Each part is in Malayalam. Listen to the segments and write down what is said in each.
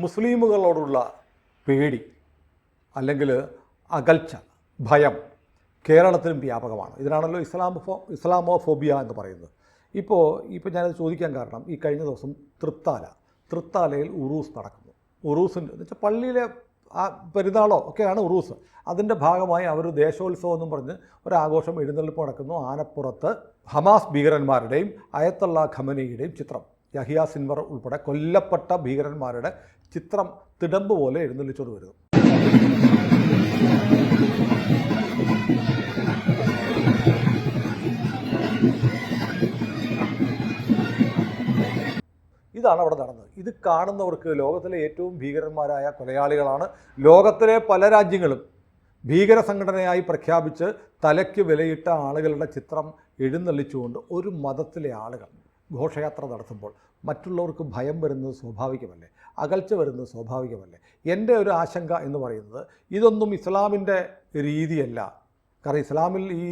മുസ്ലിമുകളോടുള്ള പേടി അല്ലെങ്കിൽ അകൽച്ച, ഭയം കേരളത്തിലും വ്യാപകമാണ്. ഇതിനാണല്ലോ ഇസ്ലാമോഫോബിയ എന്ന് പറയുന്നത്. ഇപ്പോൾ ഞാനത് ചോദിക്കാൻ കാരണം, ഈ കഴിഞ്ഞ ദിവസം തൃത്താലയിൽ ഉറൂസ് നടക്കുന്നു. ഉറൂസിൻ്റെ എന്ന് വെച്ചാൽ പള്ളിയിലെ ആ പെരുന്നാളോ ഒക്കെയാണ് ഉറൂസ്. അതിൻ്റെ ഭാഗമായി അവർ ദേശോത്സവം എന്നും പറഞ്ഞ് ഒരാഘോഷം എഴുന്നള്ളിപ്പ് നടക്കുന്നു. ആനപ്പുറത്ത് ഹമാസ് ഭീകരന്മാരുടെയും അയത്തുള്ള ഖമനയുടെയും ചിത്രം, യഹിയ സിൻവർ ഉൾപ്പെടെ കൊല്ലപ്പെട്ട ഭീകരന്മാരുടെ ചിത്രം തിടമ്പ് പോലെ എഴുന്നള്ളിച്ചോട് വരുന്നു. ഇതാണ് അവിടെ നടന്നത്. ഇത് കാണുന്നവർക്ക് ലോകത്തിലെ ഏറ്റവും ഭീകരന്മാരായ കൊലയാളികളാണ്. ലോകത്തിലെ പല രാജ്യങ്ങളും ഭീകര സംഘടനയായി പ്രഖ്യാപിച്ച് തലയ്ക്ക് വിലയിട്ട ആളുകളുടെ ചിത്രം എഴുന്നള്ളിച്ചുകൊണ്ട് ഒരു മതത്തിലെ ആളുകൾ ഘോഷയാത്ര നടത്തുമ്പോൾ മറ്റുള്ളവർക്ക് ഭയം വരുന്നത് സ്വാഭാവികമല്ലേ, അകൽച്ച വരുന്നത് സ്വാഭാവികമല്ലേ? എൻ്റെ ഒരു ആശങ്ക എന്ന് പറയുന്നത് ഇതൊന്നും ഇസ്ലാമിൻ്റെ രീതിയല്ല. കാരണം ഇസ്ലാമിൽ ഈ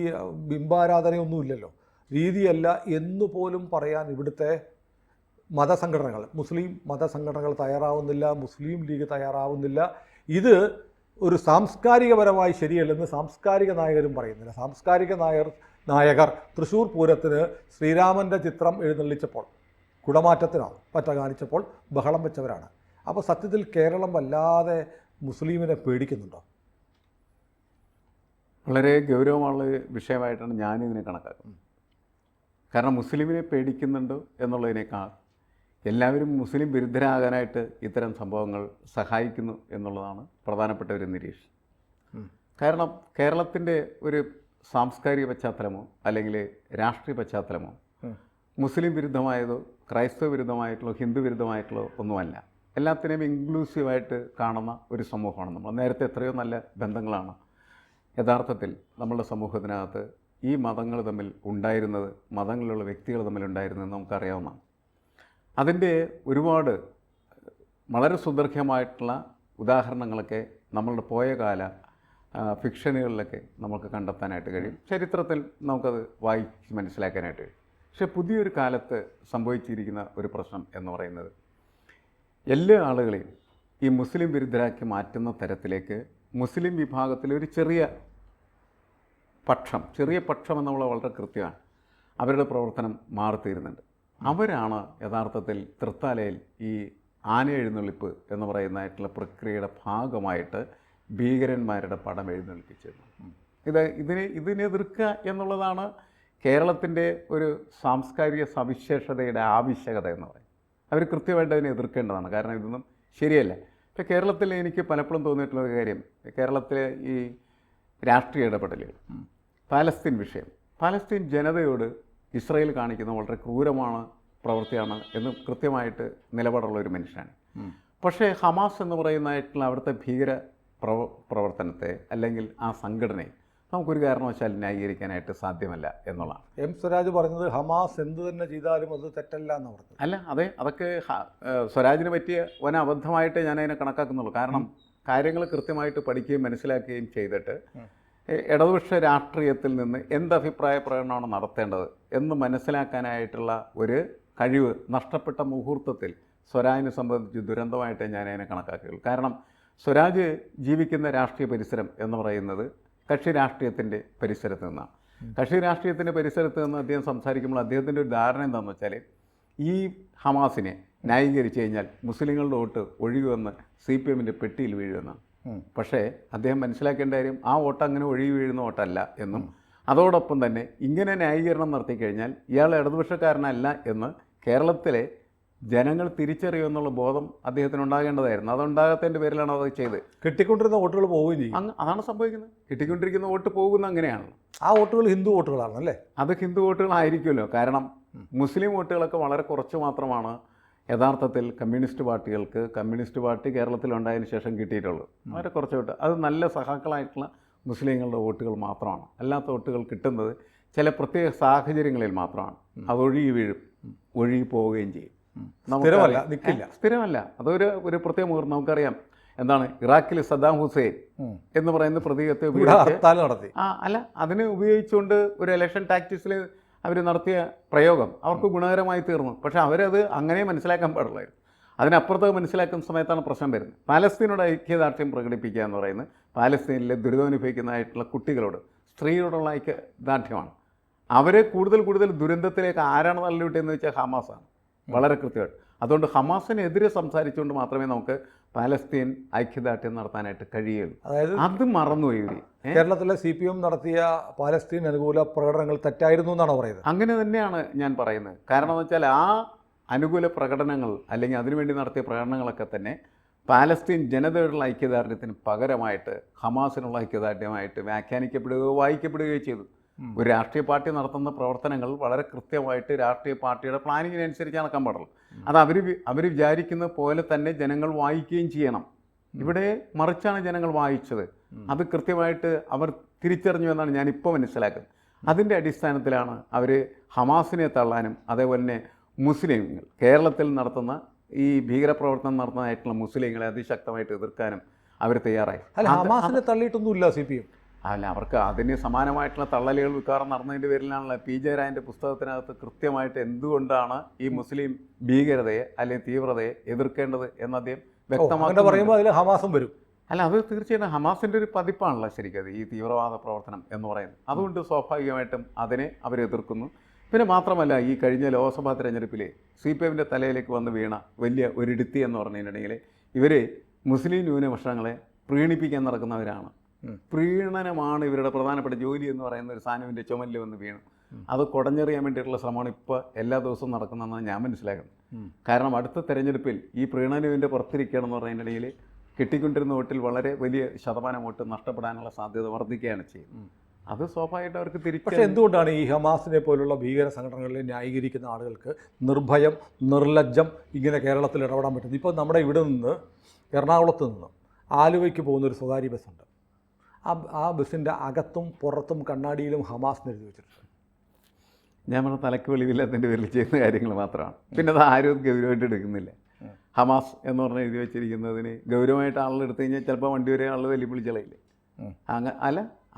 ബിംബാരാധനയൊന്നുമില്ലല്ലോ, രീതിയല്ല എന്ന് പോലും പറയാൻ ഇവിടുത്തെ മതസംഘടനകൾ, മുസ്ലിം മതസംഘടനകൾ തയ്യാറാവുന്നില്ല, മുസ്ലിം ലീഗ് തയ്യാറാവുന്നില്ല. ഇത് ഒരു സാംസ്കാരികപരമായി ശരിയല്ലെന്ന് സാംസ്കാരിക നായകരും പറയുന്നില്ല. സാംസ്കാരിക നായകർ തൃശ്ശൂർ പൂരത്തിന് ശ്രീരാമൻ്റെ ചിത്രം എഴുന്നള്ളിച്ചപ്പോൾ, കുടമാറ്റത്തിനോ മറ്റോ കാണിച്ചപ്പോൾ ബഹളം വെച്ചവരാണ്. അപ്പോൾ സത്യത്തിൽ കേരളം വല്ലാതെ മുസ്ലിമിനെ പേടിക്കുന്നുണ്ടോ? വളരെ ഗൗരവമുള്ള വിഷയമായിട്ടാണ് ഞാനിതിനെ കണക്കാക്കുന്നത്. കാരണം മുസ്ലിമിനെ പേടിക്കുന്നുണ്ടോ എന്നുള്ളതിനേക്കാൾ എല്ലാവരും മുസ്ലിം വിരുദ്ധരാകാനായിട്ട് ഇത്തരം സംഭവങ്ങൾ സഹായിക്കുന്നു എന്നുള്ളതാണ് പ്രധാനപ്പെട്ട ഒരു നിരീക്ഷണം. കാരണം കേരളത്തിൻ്റെ ഒരു സാംസ്കാരിക പശ്ചാത്തലമോ അല്ലെങ്കിൽ രാഷ്ട്രീയ പശ്ചാത്തലമോ മുസ്ലിം വിരുദ്ധമായതോ ക്രൈസ്തവ വിരുദ്ധമായിട്ടുള്ളോ ഹിന്ദു വിരുദ്ധമായിട്ടുള്ളോ ഒന്നുമല്ല. എല്ലാത്തിനെയും ഇൻക്ലൂസീവായിട്ട് കാണുന്ന ഒരു സമൂഹമാണ് നമ്മൾ. നേരത്തെ എത്രയോ നല്ല ബന്ധങ്ങളാണ് യഥാർത്ഥത്തിൽ നമ്മളുടെ സമൂഹത്തിനകത്ത് ഈ മതങ്ങൾ തമ്മിൽ ഉണ്ടായിരുന്നത്, മതങ്ങളിലുള്ള വ്യക്തികൾ തമ്മിൽ ഉണ്ടായിരുന്നത് നമുക്കറിയാവുന്നതാണ്. അതിൻ്റെ ഒരുപാട് വളരെ സുദീർഘമായിട്ടുള്ള ഉദാഹരണങ്ങളൊക്കെ നമ്മളുടെ പോയ കാല ഫിക്ഷനുകളിലൊക്കെ നമുക്ക് കണ്ടെത്താനായിട്ട് കഴിയും. ചരിത്രത്തിൽ നമുക്കത് വായിച്ച് മനസ്സിലാക്കാനായിട്ട് കഴിയും. പക്ഷേ പുതിയൊരു കാലത്ത് സംഭവിച്ചിരിക്കുന്ന ഒരു പ്രശ്നം എന്ന് പറയുന്നത് എല്ലാ ആളുകളെയും ഈ മുസ്ലിം വിരുദ്ധരാക്കി മാറ്റുന്ന തരത്തിലേക്ക് മുസ്ലിം വിഭാഗത്തിലെ ഒരു ചെറിയ പക്ഷം എന്നുള്ള വളരെ കൃത്യമാണ്. അവരുടെ പ്രവർത്തനം മാറിത്തീരുന്നുണ്ട്. അവരാണ് യഥാർത്ഥത്തിൽ തൃത്താലയിൽ ഈ ആന എഴുന്നള്ളിപ്പ് എന്ന് പറയുന്നതായിട്ടുള്ള പ്രക്രിയയുടെ ഭാഗമായിട്ട് ഭീകരന്മാരുടെ പടം എഴുന്നള്ളിപ്പിച്ചത്. ഇതിനെ എതിർക്കുക എന്നുള്ളതാണ് കേരളത്തിൻ്റെ ഒരു സാംസ്കാരിക സവിശേഷതയുടെ ആവശ്യകത എന്ന് പറയും. അവർ കൃത്യമായിട്ട് അതിനെ എതിർക്കേണ്ടതാണ്. കാരണം ഇതൊന്നും ശരിയല്ല. ഇപ്പോൾ കേരളത്തിൽ എനിക്ക് പലപ്പോഴും തോന്നിയിട്ടുള്ള ഒരു കാര്യം, കേരളത്തിലെ ഈ രാഷ്ട്രീയ ഇടപെടലുകൾ, പാലസ്തീൻ വിഷയം, പാലസ്തീൻ ജനതയോട് ഇസ്രായേൽ കാണിക്കുന്ന വളരെ ക്രൂരമാണ് പ്രവൃത്തിയാണ് എന്ന് കൃത്യമായിട്ട് നിലപാടുള്ള ഒരു മനുഷ്യനാണ്. പക്ഷേ ഹമാസ് എന്ന് പറയുന്നതായിട്ടുള്ള അവിടുത്തെ ഭീകര പ്രവർത്തനത്തെ അല്ലെങ്കിൽ ആ സംഘടനയെ നമുക്കൊരു കാരണവശാൽ ന്യായീകരിക്കാനായിട്ട് സാധ്യമല്ല എന്നുള്ളതാണ്. എം സ്വരാജ് പറഞ്ഞത് ഹമാസ് എന്ത് തന്നെ ചെയ്താലും അത് തെറ്റല്ല എന്ന് പറഞ്ഞു. അല്ല, അതൊക്കെ സ്വരാജിന് പറ്റിയ വന അബദ്ധമായിട്ട് ഞാനതിനെ കണക്കാക്കുന്നുള്ളൂ. കാരണം കാര്യങ്ങൾ കൃത്യമായിട്ട് പഠിക്കുകയും മനസ്സിലാക്കുകയും ചെയ്തിട്ട് ഇടതുപക്ഷ രാഷ്ട്രീയത്തിൽ നിന്ന് എന്ത് അഭിപ്രായ പ്രകടനമാണ് നടത്തേണ്ടത് എന്ന് മനസ്സിലാക്കാനായിട്ടുള്ള ഒരു കഴിവ് നഷ്ടപ്പെട്ട മുഹൂർത്തത്തിൽ സ്വരാജിനെ സംബന്ധിച്ച് ദുരന്തമായിട്ട് ഞാനതിനെ കണക്കാക്കുകയുള്ളൂ. കാരണം സ്വരാജ് ജീവിക്കുന്ന രാഷ്ട്രീയ പരിസരം എന്ന് പറയുന്നത് കക്ഷി രാഷ്ട്രീയത്തിൻ്റെ പരിസരത്ത് നിന്നാണ്. കക്ഷി രാഷ്ട്രീയത്തിൻ്റെ പരിസരത്ത് നിന്ന് അദ്ദേഹം സംസാരിക്കുമ്പോൾ അദ്ദേഹത്തിൻ്റെ ഒരു ധാരണ എന്താണെന്ന് വെച്ചാൽ ഈ ഹമാസിനെ ന്യായീകരിച്ചു കഴിഞ്ഞാൽ മുസ്ലിങ്ങളുടെ വോട്ട് ഒഴുകുമെന്ന് CPMൻ്റെ പെട്ടിയിൽ വീഴുമെന്നാണ്. പക്ഷേ അദ്ദേഹം മനസ്സിലാക്കേണ്ട കാര്യം ആ വോട്ട് അങ്ങനെ ഒഴുകി വീഴുന്ന വോട്ടല്ല എന്നും അതോടൊപ്പം തന്നെ ഇങ്ങനെ ന്യായീകരണം നടത്തിക്കഴിഞ്ഞാൽ ഇയാൾ ഇടതുപക്ഷക്കാരനല്ല എന്ന് കേരളത്തിലെ ജനങ്ങൾ തിരിച്ചറിയുമെന്നുള്ള ബോധം അദ്ദേഹത്തിന് ഉണ്ടാകേണ്ടതായിരുന്നു. അതുണ്ടാകാത്തതിൻ്റെ പേരിലാണ് അത് ചെയ്ത്. കിട്ടിക്കൊണ്ടിരുന്ന വോട്ടുകൾ പോവുകയും ചെയ്യും. അതാണ് സംഭവിക്കുന്നത്. കിട്ടിക്കൊണ്ടിരിക്കുന്ന വോട്ട് പോകുന്ന അങ്ങനെയാണ്. ആ വോട്ടുകൾ ഹിന്ദു വോട്ടുകളാണല്ലേ? അത് ഹിന്ദു വോട്ടുകളായിരിക്കുമല്ലോ. കാരണം മുസ്ലിം വോട്ടുകളൊക്കെ വളരെ കുറച്ച് മാത്രമാണ് യഥാർത്ഥത്തിൽ കമ്മ്യൂണിസ്റ്റ് പാർട്ടി കേരളത്തിലുണ്ടായതിനു ശേഷം കിട്ടിയിട്ടുള്ളൂ. വളരെ കുറച്ച് വോട്ട്. അത് നല്ല സഹാക്കളായിട്ടുള്ള മുസ്ലിങ്ങളുടെ വോട്ടുകൾ മാത്രമാണ്. അല്ലാത്ത വോട്ടുകൾ കിട്ടുന്നത് ചില പ്രത്യേക സാഹചര്യങ്ങളിൽ മാത്രമാണ്. അത് ഒഴുകി വീഴും, ഒഴുകി പോവുകയും ചെയ്യും. സ്ഥിരമല്ല. അതൊരു പ്രത്യേക മുഹൂർത്തം. നമുക്കറിയാം എന്താണ് ഇറാഖിൽ സദ്ദാം ഹുസൈൻ എന്ന് പറയുന്ന പ്രതീകത്തെ ഉപയോഗിച്ച് അതിനെ ഉപയോഗിച്ചുകൊണ്ട് ഒരു ഇലക്ഷൻ ടാക്ടിക്സിൽ അവർ നടത്തിയ പ്രയോഗം അവർക്ക് ഗുണകരമായി തീർന്നു. പക്ഷേ അവരത് അങ്ങനെ മനസ്സിലാക്കാൻ പാടുള്ളായിരുന്നു. അതിനപ്പുറത്ത് മനസ്സിലാക്കുന്ന സമയത്താണ് പ്രശ്നം വരുന്നത്. പാലസ്തീനോട് ഐക്യദാർഢ്യം പ്രകടിപ്പിക്കുക എന്ന് പറയുന്നത് പാലസ്തീനിലെ ദുരിതമനുഭവിക്കുന്നതായിട്ടുള്ള കുട്ടികളോട്, സ്ത്രീയോടുള്ള ഐക്യദാർഢ്യമാണ്. അവരെ കൂടുതൽ ദുരന്തത്തിലേക്ക് ആരാണ് തള്ളിവിട്ടതെന്ന് വെച്ചാൽ ഹമാസാണ്, വളരെ കൃത്യമായിട്ട്. അതുകൊണ്ട് ഹമാസിനെതിരെ സംസാരിച്ചുകൊണ്ട് മാത്രമേ നമുക്ക് പാലസ്തീൻ ഐക്യദാർഢ്യം നടത്താനായിട്ട് കഴിയുള്ളൂ. അതായത് അത് മറന്നുപോയി ഇവർ. കേരളത്തിലെ CPM നടത്തിയ പാലസ്തീൻ അനുകൂല പ്രകടനങ്ങൾ തെറ്റായിരുന്നു എന്നാണ് പറയുന്നത്. അങ്ങനെ തന്നെയാണ് ഞാൻ പറയുന്നത്. കാരണം എന്ന് വെച്ചാൽ ആ അനുകൂല പ്രകടനങ്ങൾ അല്ലെങ്കിൽ അതിനുവേണ്ടി നടത്തിയ പ്രകടനങ്ങളൊക്കെ തന്നെ പാലസ്തീൻ ജനതയോടുള്ള ഐക്യദാർഢ്യത്തിന് പകരമായിട്ട് ഹമാസിനുള്ള ഐക്യദാർഢ്യമായിട്ട് വ്യാഖ്യാനിക്കപ്പെടുകയോ വായിക്കപ്പെടുകയോ ചെയ്തു. ഒരു രാഷ്ട്രീയ പാർട്ടി നടത്തുന്ന പ്രവർത്തനങ്ങൾ വളരെ കൃത്യമായിട്ട് രാഷ്ട്രീയ പാർട്ടിയുടെ പ്ലാനിങ്ങിനനുസരിച്ച് നടക്കാൻ പാടുള്ളൂ. അത് അവർ വിചാരിക്കുന്ന പോലെ തന്നെ ജനങ്ങൾ വായിക്കുകയും ചെയ്യണം. ഇവിടെ മറിച്ചാണ് ജനങ്ങൾ വായിച്ചത്. അത് കൃത്യമായിട്ട് അവർ തിരിച്ചറിഞ്ഞു എന്നാണ് ഞാനിപ്പോൾ മനസ്സിലാക്കുന്നത്. അതിൻ്റെ അടിസ്ഥാനത്തിലാണ് അവർ ഹമാസിനെ തള്ളാനും അതേപോലെ തന്നെ മുസ്ലിങ്ങൾ കേരളത്തിൽ നടത്തുന്ന ഈ ഭീകരപ്രവർത്തനം നടത്തുന്നതായിട്ടുള്ള മുസ്ലിങ്ങളെ അതിശക്തമായിട്ട് എതിർക്കാനും അവർ തയ്യാറായി. അല്ല, ഹമാസിനെ തള്ളിയിട്ടൊന്നുമില്ല CPM. അല്ല, അവർക്ക് അതിന് സമാനമായിട്ടുള്ള തള്ളലുകൾ മിക്കവാറും നടന്നതിൻ്റെ പേരിലാണല്ലോ PJ റായൻ്റെ പുസ്തകത്തിനകത്ത് കൃത്യമായിട്ട് എന്തുകൊണ്ടാണ് ഈ മുസ്ലിം ഭീകരതയെ അല്ലെങ്കിൽ തീവ്രതയെ എതിർക്കേണ്ടത് എന്ന് അദ്ദേഹം വ്യക്തമാക്കി പറയുമ്പോൾ അതിൽ ഹമാസും വരും. അല്ല, അത് തീർച്ചയായിട്ടും ഹമാസിൻ്റെ ഒരു പതിപ്പാണല്ലോ ശരിക്കും ഈ തീവ്രവാദ പ്രവർത്തനം എന്ന് പറയുന്നത്. അതുകൊണ്ട് സ്വാഭാവികമായിട്ടും അതിനെ അവർ എതിർക്കുന്നു. പിന്നെ മാത്രമല്ല, ഈ കഴിഞ്ഞ ലോക്സഭാ തെരഞ്ഞെടുപ്പിൽ CPMൻ്റെ തലയിലേക്ക് വന്ന് വീണ വലിയ ഒരിടുത്തി എന്ന് പറഞ്ഞിട്ടുണ്ടെങ്കിൽ ഇവർ മുസ്ലിം ന്യൂനപക്ഷങ്ങളെ പ്രീണിപ്പിക്കാൻ നടക്കുന്നവരാണ്. പ്രീണനമാണ് ഇവരുടെ പ്രധാനപ്പെട്ട ജോലി എന്ന് പറയുന്ന ഒരു സാധനത്തിൻ്റെ ചുമലിൽ വന്ന് വീണു. അത് കുടഞ്ഞെറിയാൻ വേണ്ടിയിട്ടുള്ള ശ്രമമാണ് ഇപ്പോൾ എല്ലാ ദിവസവും നടക്കുന്നതെന്നാണ് ഞാൻ മനസ്സിലാക്കുന്നത്. കാരണം അടുത്ത തെരഞ്ഞെടുപ്പിൽ ഈ പ്രീണനുവിൻ്റെ പുറത്തിരിക്കുകയാണെന്ന് പറഞ്ഞിട്ടുണ്ടെങ്കിൽ കിട്ടിക്കൊണ്ടിരുന്ന വോട്ടിൽ വളരെ വലിയ ശതമാനം വോട്ട് നഷ്ടപ്പെടാനുള്ള സാധ്യത വർദ്ധിക്കുകയാണ് ചെയ്യുന്നത്. അത് സ്വാഭാവികമായിട്ട് അവർക്ക് തിരിച്ചു. പക്ഷേ എന്തുകൊണ്ടാണ് ഈ ഹമാസിനെ പോലുള്ള ഭീകര സംഘടനകളെ ന്യായീകരിക്കുന്ന ആളുകൾക്ക് നിർഭയം നിർലജ്ജം ഇങ്ങനെ കേരളത്തിൽ ഇടപെടാൻ പറ്റുന്നത്? ഇപ്പോൾ നമ്മുടെ ഇവിടെ നിന്ന് എറണാകുളത്ത് നിന്ന് ആലുവയ്ക്ക് പോകുന്നൊരു സ്വകാര്യ ബസ്സുണ്ട്. ആ ബസ്സിൻ്റെ അകത്തും പുറത്തും കണ്ണാടിയിലും ഹമാസ് എഴുതി വെച്ചിട്ടുണ്ട്. ഞാൻ പറഞ്ഞ തലക്ക് വെളിവില്ലാത്തതിൻ്റെ പേരിൽ ചെയ്യുന്ന കാര്യങ്ങൾ മാത്രമാണ്. പിന്നെ അത് ആരും ഗൗരവമായിട്ട് എടുക്കുന്നില്ല. ഹമാസ് എന്ന് പറഞ്ഞ് എഴുതി വെച്ചിരിക്കുന്നതിന് ഗൗരവമായിട്ട് ആളെടുത്ത് കഴിഞ്ഞാൽ ചിലപ്പോൾ വണ്ടി വരെ ആൾ വലിയ വിളിച്ചളയില്ലേ.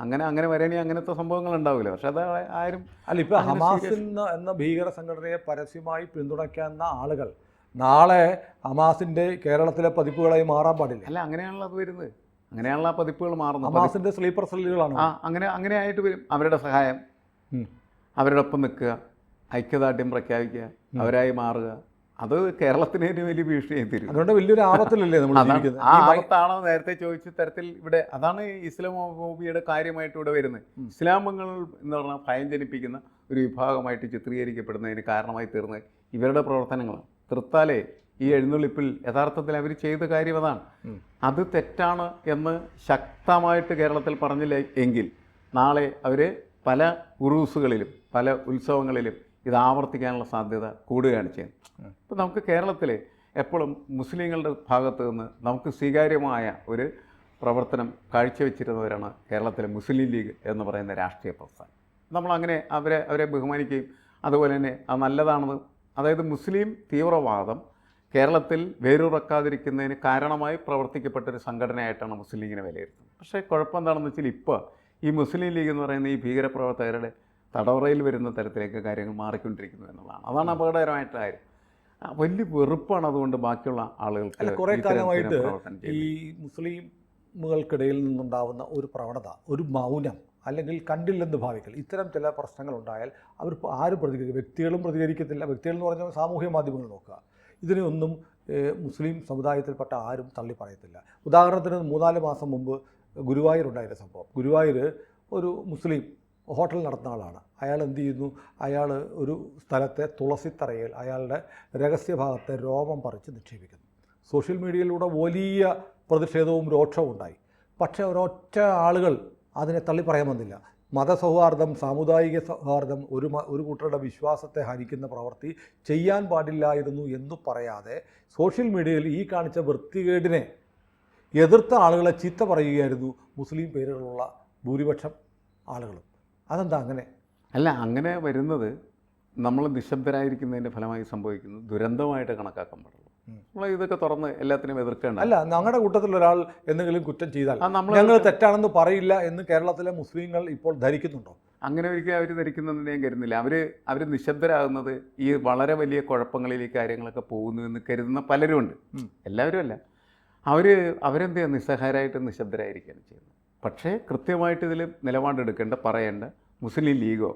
അങ്ങനെ വരണമെങ്കിൽ അങ്ങനത്തെ സംഭവങ്ങൾ ഉണ്ടാവില്ല. പക്ഷെ അത് ആരും അല്ല, ഇപ്പോൾ ഹമാസ് എന്ന ഭീകര സംഘടനയെ പരസ്യമായി പിന്തുണയ്ക്കുന്ന ആളുകൾ നാളെ ഹമാസിൻ്റെ കേരളത്തിലെ പതിപ്പുകളായി മാറാൻ പാടില്ല. അല്ല, അങ്ങനെയാണല്ലോ അത് വരുന്നത്. അങ്ങനെയാണല്ലോ ആ പതിപ്പുകൾ മാറുന്നത്. ഹമാസിൻ്റെ സ്ലീപ്പർ സെല്ലുകളാണ്. അങ്ങനെ ആയിട്ട് വരും. അവരുടെ സഹായം, അവരുടെ ഒപ്പം നിൽക്കുക, ഐക്യദാർഢ്യം പ്രഖ്യാപിക്കുക, അവരായി മാറുക. അത് കേരളത്തിന് വലിയ ഭീഷണിയായി തീരും. അതുകൊണ്ട് വലിയൊരു ആപത്തിലല്ലേ നമ്മൾ ജീവിക്കുന്നത്. ആ ആപത്താണോ നേരത്തെ ചോദിച്ച തരത്തിൽ ഇവിടെ അതാണ് ഇസ്ലാമോഫോബിയയുടെ കാര്യമായിട്ട് ഇവിടെ വരുന്നത്. ഇസ്ലാമങ്ങൾ എന്ന് പറഞ്ഞാൽ ഭയം ജനിപ്പിക്കുന്ന ഒരു വിഭാഗമായിട്ട് ചിത്രീകരിക്കപ്പെടുന്നതിന് കാരണമായി തീർന്നത് ഇവരുടെ പ്രവർത്തനങ്ങളാണ്. തൃത്താലേ ഈ എഴുന്നള്ളിപ്പിൽ യഥാർത്ഥത്തിൽ അവർ ചെയ്ത കാര്യം അതാണ്. അത് തെറ്റാണ് എന്ന് ശക്തമായിട്ട് കേരളത്തിൽ പറഞ്ഞില്ല എങ്കിൽ നാളെ അവർ പല ഉറൂസുകളിലും പല ഉത്സവങ്ങളിലും ഇത് ആവർത്തിക്കാനുള്ള സാധ്യത കൂടുകയാണ് ചെയ്യുന്നത്. ഇപ്പോൾ നമുക്ക് കേരളത്തിൽ എപ്പോഴും മുസ്ലിങ്ങളുടെ ഭാഗത്തു നിന്ന് നമുക്ക് സ്വീകാര്യമായ ഒരു പ്രവർത്തനം കാഴ്ചവെച്ചിരുന്നവരാണ് കേരളത്തിലെ മുസ്ലിം ലീഗ് എന്ന് പറയുന്ന രാഷ്ട്രീയ പ്രസ്ഥാനം. നമ്മളങ്ങനെ അവരെ ബഹുമാനിക്കുകയും അതുപോലെ തന്നെ അത് നല്ലതാണെന്ന്, അതായത് മുസ്ലിം തീവ്രവാദം കേരളത്തിൽ വേരുറക്കാതിരിക്കുന്നതിന് കാരണമായി പ്രവർത്തിക്കപ്പെട്ടൊരു സംഘടനയായിട്ടാണ് മുസ്ലിം ലീഗിനെ വിലയിരുത്തുന്നത്. പക്ഷേ കുഴപ്പം എന്താണെന്ന് വെച്ചാൽ ഇപ്പോൾ ഈ മുസ്ലിം ലീഗ് എന്ന് പറയുന്ന ഈ ഭീകരപ്രവർത്തകരുടെ തടവറയിൽ വരുന്ന തരത്തിലേക്ക് കാര്യങ്ങൾ മാറിക്കൊണ്ടിരിക്കുന്നു എന്നുള്ളതാണ്. അതാണ് അപകടകരമായിട്ട് കാര്യം. വലിയ വെറുപ്പാണ് അതുകൊണ്ട് ബാക്കിയുള്ള ആളുകൾക്ക്. കുറേ കാലമായിട്ട് ഈ മുസ്ലിമുകൾക്കിടയിൽ നിന്നുണ്ടാവുന്ന ഒരു പ്രവണത, ഒരു മൗനം അല്ലെങ്കിൽ കണ്ടില്ലെന്ന് ഭാവിക്കൽ, ഇത്തരം ചില പ്രശ്നങ്ങളുണ്ടായാൽ അവർ ആരും പ്രതികരിക്കും. വ്യക്തികളും പ്രതികരിക്കത്തില്ല. വ്യക്തികൾ എന്ന് പറഞ്ഞാൽ സാമൂഹ്യ മാധ്യമങ്ങൾ നോക്കുക. ഇതിനെയൊന്നും മുസ്ലിം സമുദായത്തിൽപ്പെട്ട ആരും തള്ളി പറയത്തില്ല. ഉദാഹരണത്തിന് 3-4 മാസം മുമ്പ് ഗുരുവായൂരുണ്ടായിരുന്ന സംഭവം. ഗുരുവായൂർ ഒരു മുസ്ലിം ഹോട്ടൽ നടത്തുന്ന ആളാണ്. അയാൾ എന്ത് ചെയ്യുന്നു? അയാൾ ഒരു സ്ഥലത്തെ തുളസിത്തറയിൽ അയാളുടെ രഹസ്യഭാഗത്തെ രോമം പറിച്ച് നിക്ഷേപിക്കുന്നു. സോഷ്യൽ മീഡിയയിലൂടെ വലിയ പ്രതിഷേധവും രോക്ഷവും ഉണ്ടായി. പക്ഷേ ഒരൊറ്റ ആളുകൾ അതിനെ തള്ളി പറയാൻ വന്നില്ല. മതസൗഹാർദ്ദം, സാമുദായിക സൗഹാർദ്ദം, ഒരു കൂട്ടരുടെ വിശ്വാസത്തെ ഹനിക്കുന്ന പ്രവൃത്തി ചെയ്യാൻ പാടില്ലായിരുന്നു എന്ന് പറയാതെ സോഷ്യൽ മീഡിയയിൽ ഈ കാണിച്ച വൃത്തികേടിനെ എതിർത്ത ആളുകളെ ചീത്ത പറയുകയായിരുന്നു മുസ്ലിം പേരുകളുള്ള ഭൂരിപക്ഷം ആളുകളും. അതെന്താ അങ്ങനെ? അല്ല, അങ്ങനെ വരുന്നത് നമ്മൾ നിശബ്ദരായിരിക്കുന്നതിൻ്റെ ഫലമായി സംഭവിക്കുന്നത് ദുരന്തമായിട്ട് കണക്കാക്കാൻ പാടുള്ളൂ. നമ്മൾ ഇതൊക്കെ തുറന്ന് എല്ലാത്തിനും എതിർക്കേണ്ട. അല്ല, ഞങ്ങളുടെ കൂട്ടത്തിൽ ഒരാൾ എന്തെങ്കിലും കുറ്റം ചെയ്താൽ ഞങ്ങൾ തെറ്റാണെന്ന് പറയില്ല എന്ന് കേരളത്തിലെ മുസ്ലിങ്ങൾ ഇപ്പോൾ ധരിക്കുന്നുണ്ടോ? അങ്ങനെ ഒരിക്കലും അവർ ധരിക്കുന്നതെന്ന് ഞാൻ കരുതുന്നില്ല. അവർ നിശബ്ദരാകുന്നത് ഈ വളരെ വലിയ കുഴപ്പങ്ങളിൽ ഈ കാര്യങ്ങളൊക്കെ പോകുന്നു എന്ന് കരുതുന്ന പലരുമുണ്ട്. എല്ലാവരും അല്ല. അവരെന്ത് ചെയ്യുക, നിസ്സഹായരായിട്ട് നിശബ്ദരായിരിക്കുകയാണ് ചെയ്യുന്നത്. പക്ഷേ കൃത്യമായിട്ട് ഇതിൽ നിലപാടെടുക്കേണ്ട, പറയേണ്ട മുസ്ലിം ലീഗോ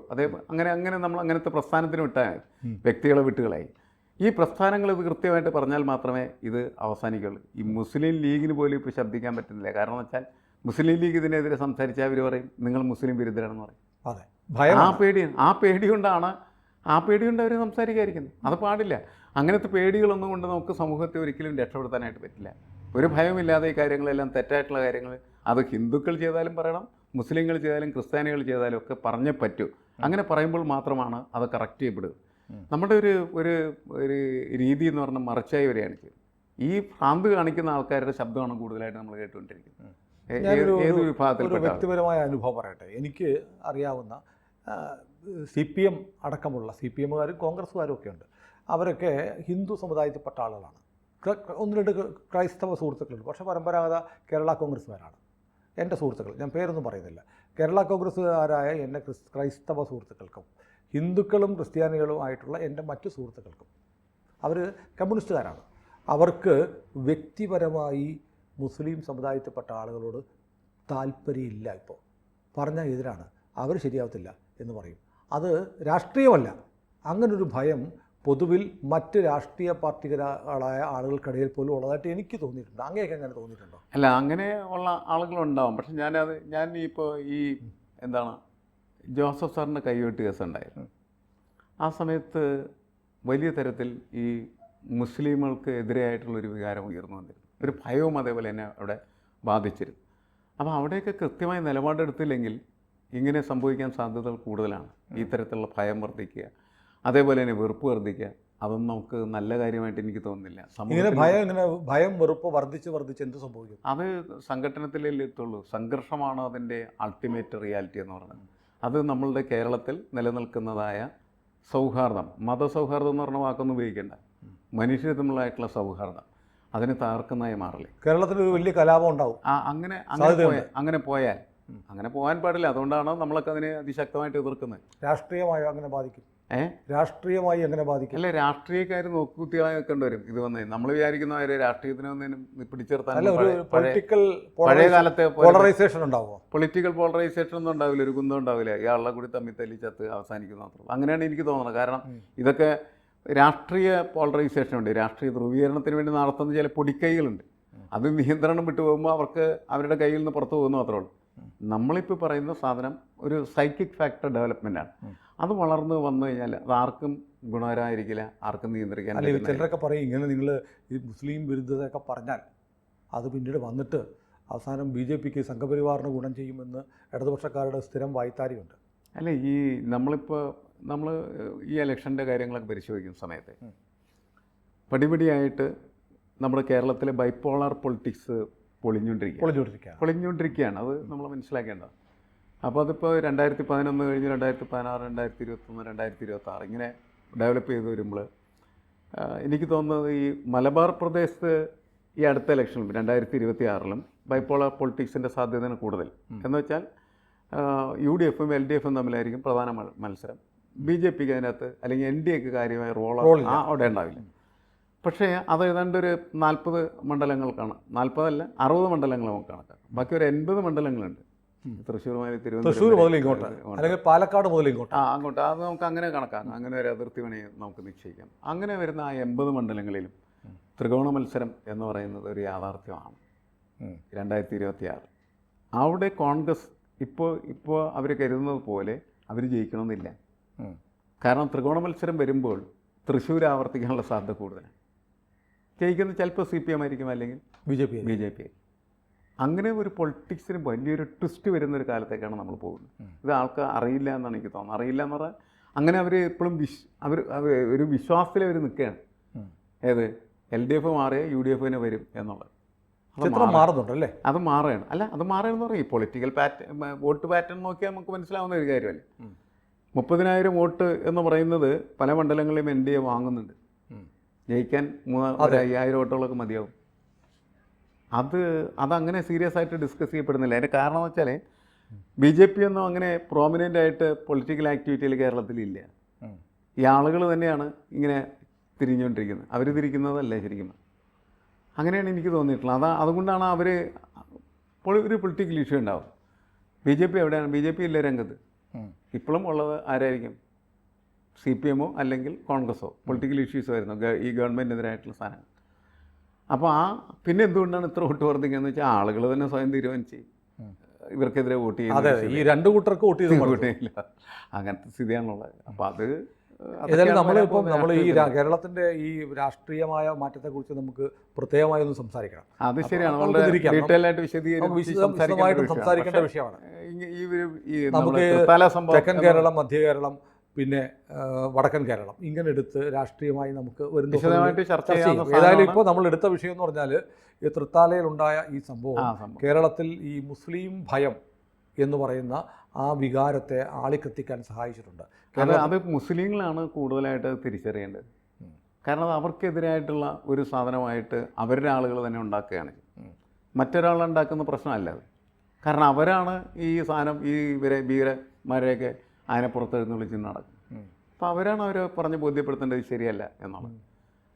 അങ്ങനെ നമ്മൾ അങ്ങനത്തെ പ്രസ്ഥാനത്തിന് വിട്ടാൽ വ്യക്തികളെ വിട്ടുകളായി. ഈ പ്രസ്ഥാനങ്ങൾ ഇത് കൃത്യമായിട്ട് പറഞ്ഞാൽ മാത്രമേ ഇത് അവസാനിക്കുള്ളൂ. ഈ മുസ്ലിം ലീഗിന് പോലും ഇപ്പോൾ ശബ്ദിക്കാൻ പറ്റുന്നില്ല. കാരണം എന്ന് വെച്ചാൽ മുസ്ലിം ലീഗ് ഇതിനെതിരെ സംസാരിച്ചാൽ അവർ പറയും നിങ്ങൾ മുസ്ലിം വിരുദ്ധരാണെന്ന് പറയും. അതെ, ഭയം. ആ പേടി കൊണ്ടാണ് അവർ സംസാരിക്കാതിരിക്കുന്നത്. അത് പാടില്ല. അങ്ങനത്തെ പേടികളൊന്നും കൊണ്ട് നമുക്ക് സമൂഹത്തെ ഒരിക്കലും രക്ഷപ്പെടുത്താനായിട്ട് പറ്റില്ല. ഒരു ഭയമില്ലാതെ ഈ കാര്യങ്ങളെല്ലാം തെറ്റായിട്ടുള്ള കാര്യങ്ങൾ അത് ഹിന്ദുക്കൾ ചെയ്താലും പറയണം, മുസ്ലിങ്ങൾ ചെയ്താലും ക്രിസ്ത്യാനികൾ ചെയ്താലും ഒക്കെ പറഞ്ഞേ പറ്റൂ. അങ്ങനെ പറയുമ്പോൾ മാത്രമാണ് അത് കറക്റ്റ് ചെയ്യപ്പെടുക. നമ്മുടെ ഒരു രീതി എന്ന് പറഞ്ഞാൽ മറിച്ചായി വരികയാണ് ചെയ്യുന്നത്. ഈ ഭ്രാന്ത് കാണിക്കുന്ന ആൾക്കാരുടെ ശബ്ദമാണ് കൂടുതലായിട്ട് നമ്മൾ കേട്ടുകൊണ്ടിരിക്കുന്നത്. ഏത് വിഭാഗത്തിൽ വ്യക്തിപരമായ അനുഭവം പറയട്ടെ. എനിക്ക് അറിയാവുന്ന CPM അടക്കമുള്ള CPMകാരും കോൺഗ്രസ്സുകാരും ഒക്കെ ഉണ്ട്. അവരൊക്കെ ഹിന്ദു സമുദായത്തിൽപ്പെട്ട ആളുകളാണ്. ഒന്ന് രണ്ട് ക്രൈസ്തവ സുഹൃത്തുക്കളുണ്ട്. പക്ഷേ പരമ്പരാഗത കേരള കോൺഗ്രസ്സുകാരാണ് എൻ്റെ സുഹൃത്തുക്കൾ. ഞാൻ പേരൊന്നും പറയുന്നില്ല. കേരള കോൺഗ്രസ്സുകാരായ എൻ്റെ ക്രൈസ്തവ സുഹൃത്തുക്കൾക്കും ഹിന്ദുക്കളും ക്രിസ്ത്യാനികളും ആയിട്ടുള്ള എൻ്റെ മറ്റു സുഹൃത്തുക്കൾക്കും, അവർ കമ്മ്യൂണിസ്റ്റുകാരാണ്, അവർക്ക് വ്യക്തിപരമായി മുസ്ലിം സമുദായത്തിൽപ്പെട്ട ആളുകളോട് താല്പര്യമില്ല. ഇപ്പോൾ പറഞ്ഞാൽ എതിരാണ്, അവർ ശരിയാവത്തില്ല എന്ന് പറയും. അത് രാഷ്ട്രീയമല്ല. അങ്ങനൊരു ഭയം പൊതുവിൽ മറ്റ് രാഷ്ട്രീയ പാർട്ടികളായ ആളുകൾക്കിടയിൽ പോലും ഉള്ളതായിട്ട് എനിക്ക് തോന്നിയിട്ടുണ്ട്. അങ്ങനെയൊക്കെ അങ്ങനെ തോന്നിയിട്ടുണ്ടോ? അല്ല, അങ്ങനെ ഉള്ള ആളുകളുണ്ടാവും. പക്ഷെ ഞാൻ ഇപ്പോൾ ഈ ജോസഫ് സാറിൻ്റെ കൈവെട്ട് കേസുണ്ടായിരുന്നു. ആ സമയത്ത് വലിയ തരത്തിൽ ഈ മുസ്ലിങ്ങൾക്ക് എതിരെയായിട്ടുള്ളൊരു വികാരം ഉയർന്നു വന്നിരുന്നു. ഒരു ഭയവും അതേപോലെ തന്നെ അവിടെ ബാധിച്ചിരുന്നു. അപ്പോൾ അവിടെയൊക്കെ കൃത്യമായി നിലപാടെടുത്തില്ലെങ്കിൽ ഇങ്ങനെ സംഭവിക്കാൻ സാധ്യതകൾ കൂടുതലാണ്. ഈ തരത്തിലുള്ള ഭയം വർദ്ധിക്കുക, അതേപോലെ തന്നെ വെറുപ്പ് വർദ്ധിക്കുക, അതൊന്നും നമുക്ക് നല്ല കാര്യമായിട്ട് എനിക്ക് തോന്നുന്നില്ല. ഭയം വെറുപ്പ് വർദ്ധിച്ച് എന്ത് സംഭവിക്കും? അത് സംഘടനത്തിലേ എത്തുള്ളൂ. സംഘർഷമാണ് അതിൻ്റെ അൾട്ടിമേറ്റ് റിയാലിറ്റി എന്ന് പറയുന്നത്. അത് നമ്മളുടെ കേരളത്തിൽ നിലനിൽക്കുന്നതായ സൗഹാർദ്ദം, മതസൗഹാർദ്ദം എന്ന് പറഞ്ഞ വാക്കൊന്നും ഉപയോഗിക്കേണ്ട, മനുഷ്യ തമ്മിലായിട്ടുള്ള സൗഹാർദ്ദം അതിന് തകർക്കുന്നതായി മാറില്ലേ. കേരളത്തിൽ ഒരു വലിയ കലാപം ഉണ്ടാവും. അങ്ങനെ പോകാൻ പാടില്ല. അതുകൊണ്ടാണ് നമ്മളൊക്കെ അതിനെ അതിശക്തമായിട്ട് എതിർക്കുന്നത്. രാഷ്ട്രീയമായോ അങ്ങനെ ബാധിക്കും? രാഷ്ട്രീയമായി എങ്ങനെ ബാധിക്കും? അല്ല, രാഷ്ട്രീയക്കാർ നോക്കുകുത്തിയായി നിൽക്കേണ്ടി വരും. ഇത് വന്നേ നമ്മൾ വിചാരിക്കുന്നവരെ രാഷ്ട്രീയത്തിനൊന്നും പിടിച്ചെടുത്താൻ പഴയ കാലത്തെ പോളറൈസേഷൻ ഉണ്ടാവുമോ? പൊളിറ്റിക്കൽ പോളറൈസേഷൻ ഒന്നും ഉണ്ടാവില്ല, ഒരു കുന്തം ഉണ്ടാവില്ല. ഇയാളുടെ കൂടി തമ്മിൽ തല്ലിച്ചത്ത് അവസാനിക്കുന്ന മാത്രമേ. അങ്ങനെയാണ് എനിക്ക് തോന്നുന്നത്. കാരണം ഇതൊക്കെ രാഷ്ട്രീയ പോളറൈസേഷൻ ഉണ്ട്. രാഷ്ട്രീയ ധ്രുവീകരണത്തിന് വേണ്ടി നടത്തുന്ന ചില പൊടിക്കൈകളുണ്ട്. അത് നിയന്ത്രണം വിട്ടു പോകുമ്പോൾ അവർക്ക് അവരുടെ കയ്യിൽ നിന്ന് പുറത്തു പോകുന്നു മാത്രമേ ഉള്ളൂ. നമ്മളിപ്പോൾ പറയുന്ന സാധനം ഒരു സൈക്കിക് ഫാക്ടർ ഡെവലപ്മെൻറ്റാണ്. അത് വളർന്ന് വന്നു കഴിഞ്ഞാൽ അത് ആർക്കും ഗുണകരമായിരിക്കില്ല, ആർക്കും നിയന്ത്രിക്കാൻ. അല്ലെങ്കിൽ ചിലരൊക്കെ പറയും ഇങ്ങനെ നിങ്ങൾ ഈ മുസ്ലിം വിരുദ്ധതയൊക്കെ പറഞ്ഞാൽ അത് പിന്നീട് വന്നിട്ട് അവസാനം BJPക്ക് സംഘപരിവാറിന് ഗുണം ചെയ്യുമെന്ന് ഇടതുപക്ഷക്കാരുടെ സ്ഥിരം വായ്ത്താരിയുണ്ട്. അല്ല, നമ്മൾ ഈ ഇലക്ഷൻ്റെ കാര്യങ്ങളൊക്കെ പരിശോധിക്കുന്ന സമയത്ത് പടിപടിയായിട്ട് നമ്മുടെ കേരളത്തിലെ ബൈപോളാർ പൊളിറ്റിക്സ് പൊളിഞ്ഞുകൊണ്ടിരിക്കുകയാണ്. അത് നമ്മൾ മനസ്സിലാക്കേണ്ടത്. അപ്പോൾ അതിപ്പോൾ 2011 കഴിഞ്ഞ് 2016, 2021, 2026 ഇങ്ങനെ ഡെവലപ്പ് ചെയ്ത് വരുമ്പോൾ എനിക്ക് തോന്നുന്നത് ഈ മലബാർ പ്രദേശത്ത് ഈ അടുത്ത ഇലക്ഷനിലും 2026 ബൈപോളാർ പൊളിറ്റിക്സിൻ്റെ സാധ്യതയാണ് കൂടുതൽ. എന്ന് വെച്ചാൽ UDFും LDFും തമ്മിലായിരിക്കും പ്രധാന മത്സരം. BJPക്ക് അതിനകത്ത് അല്ലെങ്കിൽ NDAക്ക് കാര്യമായ റോൾ അവിടെ ഉണ്ടാവില്ല. പക്ഷേ അത് ഏതാണ്ട് ഒരു 40 മണ്ഡലങ്ങൾക്കാണ്, 40 60 മണ്ഡലങ്ങൾ നമുക്ക് കണക്കാക്കാം. ബാക്കി ഒരു 80 മണ്ഡലങ്ങളുണ്ട്. തൃശ്ശൂർ മുതൽ അല്ലെങ്കിൽ പാലക്കാട് മുതൽ ഇങ്ങോട്ട് അങ്ങോട്ട്. അത് നമുക്ക് അങ്ങനെ കണക്കാക്കാം. അങ്ങനെ ഒരു അതിർത്തി വേണമെങ്കിൽ നമുക്ക് നിശ്ചയിക്കാം. അങ്ങനെ വരുന്ന ആ 80 മണ്ഡലങ്ങളിലും ത്രികോണ മത്സരം എന്ന് പറയുന്നത് ഒരു യാഥാർത്ഥ്യമാണ്. 2026 അവിടെ കോൺഗ്രസ് ഇപ്പോൾ അവർ കരുതുന്നത് പോലെ അവർ ജയിക്കണമെന്നില്ല. കാരണം ത്രികോണ മത്സരം വരുമ്പോൾ തൃശ്ശൂർ ആവർത്തിക്കാനുള്ള സാധ്യത കൂടുതലാണ്. ജയിക്കുന്നത് ചിലപ്പോൾ CPM ആയിരിക്കും, അല്ലെങ്കിൽ BJP. അങ്ങനെ ഒരു പൊളിറ്റിക്സിന് വലിയൊരു ട്വിസ്റ്റ് വരുന്നൊരു കാലത്തേക്കാണ് നമ്മൾ പോകുന്നത്. ഇത് ആൾക്ക് അറിയില്ല എന്നാണ് എനിക്ക് തോന്നുന്നത്. അറിയില്ല എന്ന് പറഞ്ഞാൽ അങ്ങനെ അവർ എപ്പോഴും ഒരു വിശ്വാസത്തിൽ അവർ നിൽക്കുകയാണ്. ഏത് LDF മാറിയ UDF വരും എന്നുള്ളത് മാറുന്നുണ്ടല്ലേ? അത് മാറുകയാണ്. അല്ല, അത് മാറുകയെന്ന് പറയും. പൊളിറ്റിക്കൽ വോട്ട് പാറ്റേൺ നോക്കിയാൽ നമുക്ക് മനസ്സിലാവുന്ന ഒരു കാര്യമല്ലേ. 30,000 വോട്ട് എന്ന് പറയുന്നത് പല മണ്ഡലങ്ങളിലും NDA വാങ്ങുന്നുണ്ട്. ജയിക്കാൻ 5,000 വോട്ടുകളൊക്കെ മതിയാവും. അതങ്ങനെ സീരിയസ് ആയിട്ട് ഡിസ്കസ് ചെയ്യപ്പെടുന്നില്ല. അതിൻ്റെ കാരണം എന്ന് വെച്ചാൽ BJP ഒന്നും അങ്ങനെ പ്രോമിനൻ്റ് ആയിട്ട് പൊളിറ്റിക്കൽ ആക്ടിവിറ്റിയിൽ കേരളത്തിലില്ല. ഈ ആളുകൾ തന്നെയാണ് ഇങ്ങനെ തിരിഞ്ഞുകൊണ്ടിരിക്കുന്നത്. അവർ തിരിക്കുന്നതല്ല ശരിക്കും. അങ്ങനെയാണ് എനിക്ക് തോന്നിയിട്ടുള്ളത്. അതുകൊണ്ടാണ് അവർ ഒരു പൊളിറ്റിക്കൽ ഇഷ്യൂ ഉണ്ടാവും. BJP എവിടെയാണ്? BJP ഇല്ല രംഗത്ത്. ഇപ്പോഴും ഉള്ളത് ആരായിരിക്കും? CPM അല്ലെങ്കിൽ കോൺഗ്രസ്സോ പൊളിറ്റിക്കൽ ഇഷ്യൂസ് ആയിരുന്നു ഈ ഗവൺമെൻറ്റിനെതിരായിട്ടുള്ള സാധനങ്ങൾ. അപ്പോൾ പിന്നെ എന്തുകൊണ്ടാണ് ഇത്ര വോട്ട് വർദ്ധിക്കുകയെന്ന് വെച്ചാൽ ആളുകൾ തന്നെ സ്വയം തീരുമാനിച്ച് ഇവർക്കെതിരെ വോട്ട് ചെയ്യുന്നത്. ഈ രണ്ട് കൂട്ടർക്ക് വോട്ട് ചെയ്തില്ല, അങ്ങനത്തെ സ്ഥിതിയാണുള്ളത്. അപ്പോൾ അത് ഏതായാലും നമ്മൾ ഈ കേരളത്തിൻ്റെ ഈ രാഷ്ട്രീയമായ മാറ്റത്തെക്കുറിച്ച് നമുക്ക് പ്രത്യേകമായി ഒന്ന് സംസാരിക്കണം. അത് ശരിയാണ്, വളരെ ഡീറ്റെയിൽ ആയിട്ട് വിശദമായിട്ട് സംസാരിക്കേണ്ട വിഷയമാണ്. നമുക്ക് നമുക്ക് തെക്കൻ കേരളം, മധ്യ കേരളം, പിന്നെ വടക്കൻ കേരളം ഇങ്ങനെ എടുത്ത് രാഷ്ട്രീയമായി നമുക്ക് വിശദമായിട്ട് ചർച്ച ചെയ്യാം. ഏതായാലും ഇപ്പോൾ നമ്മൾ എടുത്ത വിഷയം എന്ന് പറഞ്ഞാൽ ഈ തൃത്താലയിലുണ്ടായ ഈ സംഭവം കേരളത്തിൽ ഈ മുസ്ലിം ഭയം എന്ന് പറയുന്ന ആ വികാരത്തെ ആളിക്കത്തിക്കാൻ സഹായിച്ചിട്ടുണ്ട്. അത് മുസ്ലിങ്ങളാണ് കൂടുതലായിട്ട് തിരിച്ചറിയേണ്ടത്. കാരണം അവർക്കെതിരായിട്ടുള്ള ഒരു സാധനമായിട്ട് അവരുടെ ആളുകൾ തന്നെ ഉണ്ടാക്കുകയാണ്. മറ്റൊരാളുണ്ടാക്കുന്ന പ്രശ്നമല്ല അത്. കാരണം അവരാണ് ഈ സാധനം ഈ ഭീകരന്മാരെയൊക്കെ അതിനെ പുറത്തെഴുന്ന് വിളിച്ച് നടക്കും. അപ്പോൾ അവരാണ് അവർ പറഞ്ഞ് ബോധ്യപ്പെടുത്തേണ്ടത് ശരിയല്ല എന്നുള്ളത്.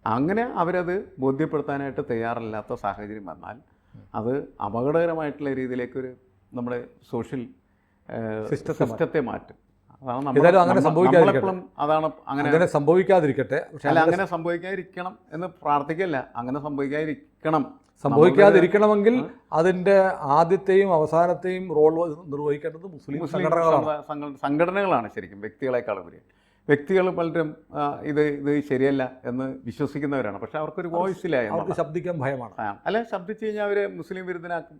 അങ്ങനെ അവരത് ബോധ്യപ്പെടുത്താനായിട്ട് തയ്യാറല്ലാത്ത സാഹചര്യം വന്നാൽ അത് അപകടകരമായിട്ടുള്ള രീതിയിലേക്കൊരു നമ്മുടെ സോഷ്യൽ സിസ്റ്റത്തെ മാറ്റും. അങ്ങനെ സംഭവിക്കാതിരിക്കട്ടെ. അല്ല, അങ്ങനെ സംഭവിക്കാതിരിക്കണം എന്ന് പ്രാർത്ഥിക്കല്ല, അങ്ങനെ സംഭവിക്കാതിരിക്കണമെങ്കിൽ അതിൻ്റെ ആദ്യത്തെയും അവസാനത്തെയും റോൾ നിർവഹിക്കേണ്ടത് മുസ്ലിം സംഘടനകളാണ് ശരിക്കും, വ്യക്തികളെക്കാളും ഉപരി. വ്യക്തികൾ പലരും ഇത് ശരിയല്ല എന്ന് വിശ്വസിക്കുന്നവരാണ്. പക്ഷെ അവർക്കൊരു വോയിസ് ഇല്ല, അവർക്ക് ശബ്ദിക്കാൻ ഭയമാണ്. അല്ല, ശബ്ദിച്ചു കഴിഞ്ഞാൽ അവരെ മുസ്ലിം വിരുദ്ധനാക്കും.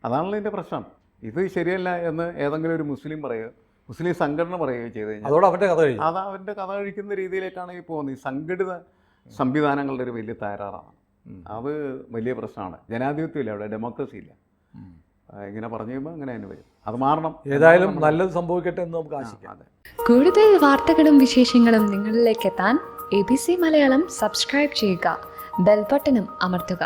അതാണല്ലോ ഇതിൻ്റെ പ്രശ്നം. ഇത് ശരിയല്ല എന്ന് ഏതെങ്കിലും ഒരു മുസ്ലിം പറയുക, മുസ്ലിം സംഘടന പറയുകയോ ചെയ്ത് കഴിഞ്ഞാൽ അതോടെ അവൻ്റെ കഥ കഴിയും. അത് അവൻ്റെ കഥ കഴിക്കുന്ന രീതിയിലേക്കാണ് ഈ പോകുന്നത്. ഈ സംഘടിത സംവിധാനങ്ങളുടെ ഒരു വലിയ തകരാറാണ്. അത് വലിയ പ്രശ്നമാണ്. ജനാധിപത്യമില്ല അവിടെ, ഡെമോക്രസി ഇല്ല. ഇങ്ങനെ പറഞ്ഞു കഴിയുമ്പോൾ അങ്ങനെ തന്നെ വരും. അത് മാറണം. ഏതായാലും നല്ലത് സംഭവിക്കട്ടെ എന്ന് നമുക്ക് ആശിക്കാം. കൂടുതൽ വാർത്തകളും വിശേഷങ്ങളും നിങ്ങളിലേക്ക് എത്താൻ ABC മലയാളം സബ്സ്ക്രൈബ് ചെയ്യുക, ബെൽ ബട്ടണും അമർത്തുക.